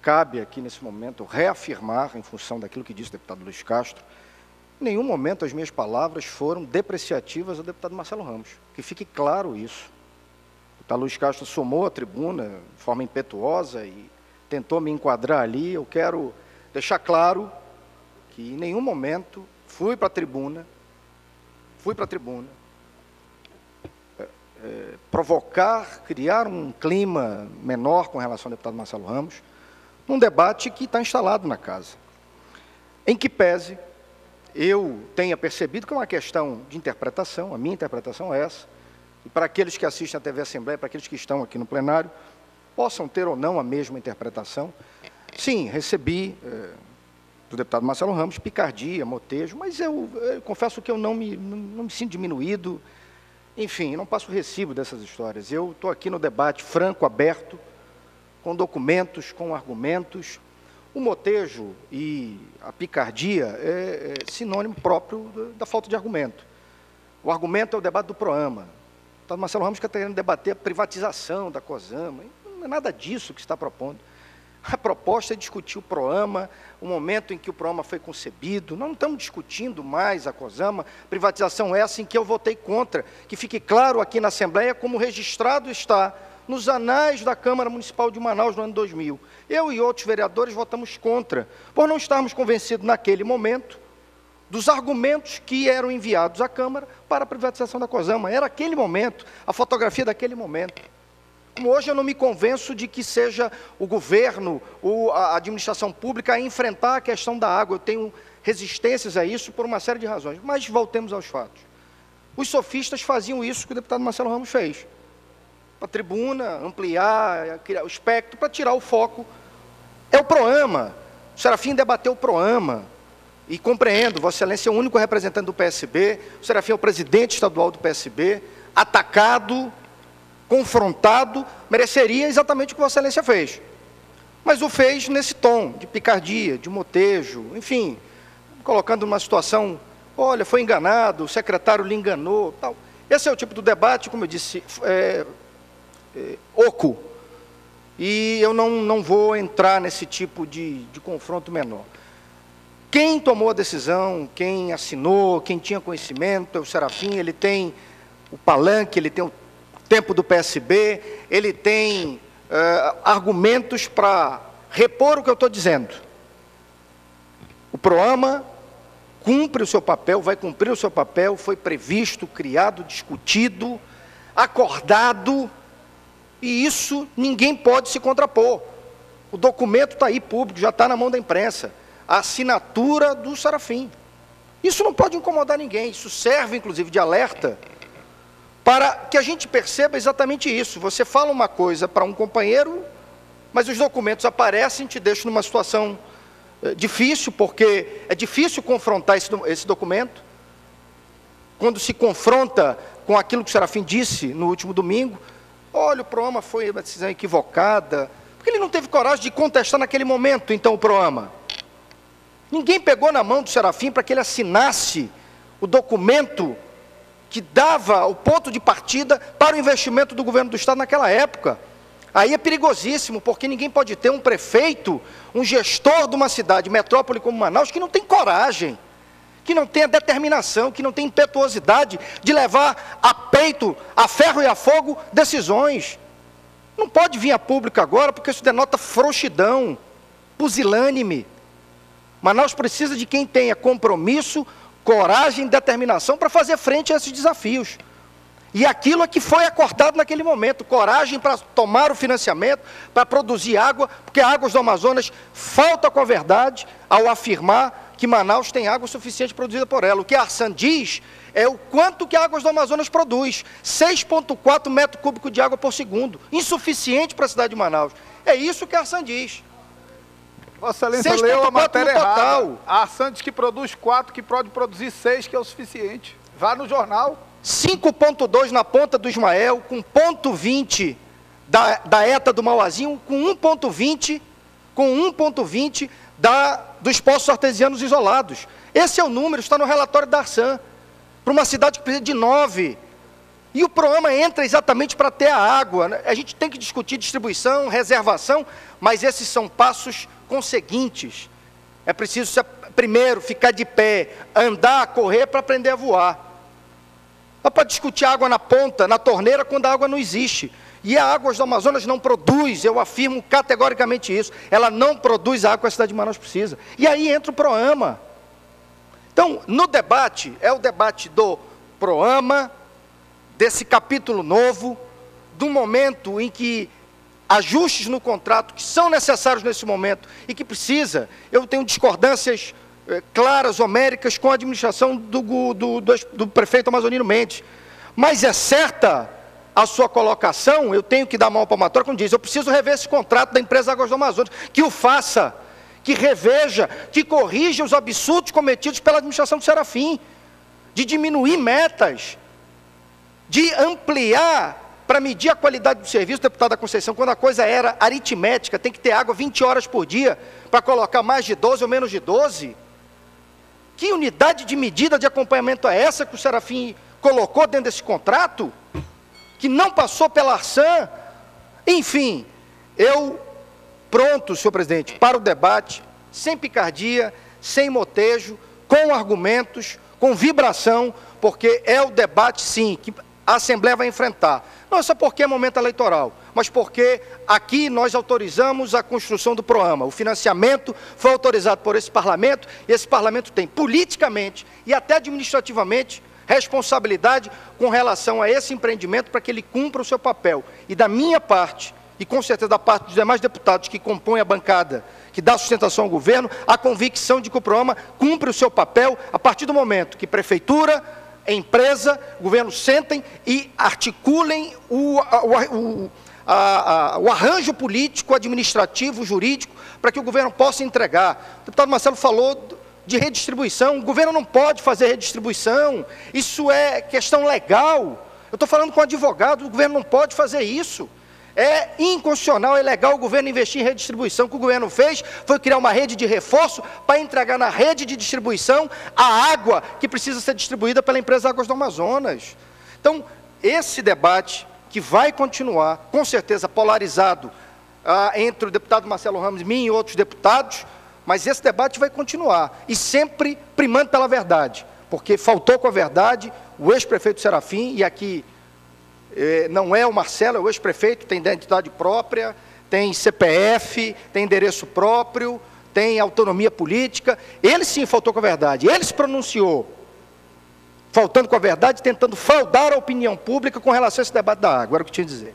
cabe aqui, nesse momento, reafirmar, em função daquilo que disse o deputado Luiz Castro, em nenhum momento as minhas palavras foram depreciativas ao deputado Marcelo Ramos. Que fique claro isso. O deputado Luiz Castro somou a tribuna de forma impetuosa e tentou me enquadrar ali. Eu quero deixar claro que em nenhum momento fui para a tribuna provocar, criar um clima menor com relação ao deputado Marcelo Ramos, num debate que está instalado na casa. Em que pese eu tenha percebido que é uma questão de interpretação, a minha interpretação é essa, e para aqueles que assistem à TV Assembleia, para aqueles que estão aqui no plenário, possam ter ou não a mesma interpretação. Sim, recebi do deputado Marcelo Ramos picardia, motejo, mas eu confesso que eu não me sinto diminuído. Enfim, não passo recibo dessas histórias. Eu estou aqui no debate franco, aberto, com documentos, com argumentos. O motejo e a picardia é sinônimo próprio da falta de argumento. O argumento é o debate do PROAMA. O deputado Marcelo Ramos está querendo debater a privatização da COSAMA. Não é nada disso que está propondo. A proposta é discutir o PROAMA, o momento em que o PROAMA foi concebido. Não estamos discutindo mais a COSAMA, privatização essa em que eu votei contra. Que fique claro aqui na Assembleia como registrado está nos anais da Câmara Municipal de Manaus no ano 2000. Eu e outros vereadores votamos contra, por não estarmos convencidos naquele momento dos argumentos que eram enviados à Câmara para a privatização da COSAMA. Era aquele momento, a fotografia daquele momento. Como hoje eu não me convenço de que seja o governo ou a administração pública a enfrentar a questão da água. Eu tenho resistências a isso por uma série de razões. Mas voltemos aos fatos. Os sofistas faziam isso que o deputado Marcelo Ramos fez. Para a tribuna, ampliar, criar o espectro, para tirar o foco. É o PROAMA. O Serafim debateu o PROAMA. E compreendo, Vossa Excelência é o único representante do PSB, o Serafim é o presidente estadual do PSB, atacado, confrontado, mereceria exatamente o que Vossa Excelência fez. Mas o fez nesse tom de picardia, de motejo, enfim, colocando numa situação, olha, foi enganado, o secretário lhe enganou, tal. Esse é o tipo do debate, como eu disse, oco. E eu não vou entrar nesse tipo de confronto menor. Quem tomou a decisão, quem assinou, quem tinha conhecimento, é o Serafim, ele tem o palanque, ele tem o tempo do PSB, ele tem argumentos para repor o que eu estou dizendo. O PROAMA cumpre o seu papel, vai cumprir o seu papel, foi previsto, criado, discutido, acordado, e isso ninguém pode se contrapor. O documento está aí público, já está na mão da imprensa, a assinatura do Serafim. Isso não pode incomodar ninguém, isso serve inclusive de alerta para que a gente perceba exatamente isso. Você fala uma coisa para um companheiro, mas os documentos aparecem e te deixam numa situação difícil, porque é difícil confrontar esse documento. Quando se confronta com aquilo que o Serafim disse no último domingo, olha, o PROAMA foi uma decisão equivocada, porque ele não teve coragem de contestar naquele momento, então, o PROAMA. Ninguém pegou na mão do Serafim para que ele assinasse o documento que dava o ponto de partida para o investimento do governo do Estado naquela época. Aí é perigosíssimo, porque ninguém pode ter um prefeito, um gestor de uma cidade, metrópole como Manaus, que não tem coragem, que não tem a determinação, que não tem impetuosidade de levar a peito, a ferro e a fogo, decisões. Não pode vir a público agora, porque isso denota frouxidão, pusilânime. Manaus precisa de quem tenha compromisso, coragem e determinação para fazer frente a esses desafios. E aquilo é que foi acordado naquele momento, coragem para tomar o financiamento, para produzir água, porque a Águas do Amazonas falta com a verdade ao afirmar que Manaus tem água suficiente produzida por ela. O que a Arsan diz é o quanto que a Águas do Amazonas produz, 6,4 metros cúbicos de água por segundo, insuficiente para a cidade de Manaus. É isso que a Arsan diz. Vossa Excelência leu a matéria errada. A Arsan diz que produz 4, que pode produzir 6, que é o suficiente. Vá no jornal. 5,2 na ponta do Ismael, com 0,20 da ETA do Mauazinho, com 1,20 dos poços artesianos isolados. Esse é o número, está no relatório da Arsan, para uma cidade que precisa de 9. E o PROAMA entra exatamente para ter a água, né? A gente tem que discutir distribuição, reservação, mas esses são passos conseguintes. É preciso, primeiro, ficar de pé, andar, correr para aprender a voar. Não pode discutir água na ponta, na torneira, quando a água não existe. E a Águas do Amazonas não produz, eu afirmo categoricamente isso, ela não produz a água que a cidade de Manaus precisa. E aí entra o PROAMA. Então, no debate, é o debate do PROAMA, desse capítulo novo, do momento em que ajustes no contrato que são necessários nesse momento e que precisa, eu tenho discordâncias claras, homéricas, com a administração do prefeito Amazonino Mendes. Mas é certa a sua colocação, eu tenho que dar mão palmatória quando diz, eu preciso rever esse contrato da empresa Águas do Amazonas, que o faça, que reveja, que corrija os absurdos cometidos pela administração do Serafim, de diminuir metas, de ampliar para medir a qualidade do serviço, deputada Conceição, quando a coisa era aritmética, tem que ter água 20 horas por dia para colocar mais de 12 ou menos de 12. Que unidade de medida de acompanhamento é essa que o Serafim colocou dentro desse contrato? Que não passou pela Arsan? Enfim, eu pronto, senhor presidente, para o debate, sem picardia, sem motejo, com argumentos, com vibração, porque é o debate, sim, que a Assembleia vai enfrentar. Não é só porque é momento eleitoral, mas porque aqui nós autorizamos a construção do PROAMA. O financiamento foi autorizado por esse parlamento, e esse parlamento tem politicamente e até administrativamente responsabilidade com relação a esse empreendimento para que ele cumpra o seu papel. E da minha parte, e com certeza da parte dos demais deputados que compõem a bancada, que dá sustentação ao governo, a convicção de que o PROAMA cumpre o seu papel a partir do momento que prefeitura, empresa, governo sentem e articulem o arranjo político, administrativo, jurídico, para que o governo possa entregar. O deputado Marcelo falou de redistribuição, o governo não pode fazer redistribuição, isso é questão legal. Eu estou falando com advogado, o governo não pode fazer isso. É inconstitucional, é legal o governo investir em redistribuição. O que o governo fez foi criar uma rede de reforço para entregar na rede de distribuição a água que precisa ser distribuída pela empresa Águas do Amazonas. Então, esse debate que vai continuar, com certeza polarizado entre o deputado Marcelo Ramos, mim e outros deputados, mas esse debate vai continuar, e sempre primando pela verdade, porque faltou com a verdade o ex-prefeito Serafim, e aqui não é o Marcelo, é o ex-prefeito, tem identidade própria, tem CPF, tem endereço próprio, tem autonomia política. Ele sim faltou com a verdade, ele se pronunciou, faltando com a verdade, tentando fraudar a opinião pública com relação a esse debate da água, era o que tinha a dizer.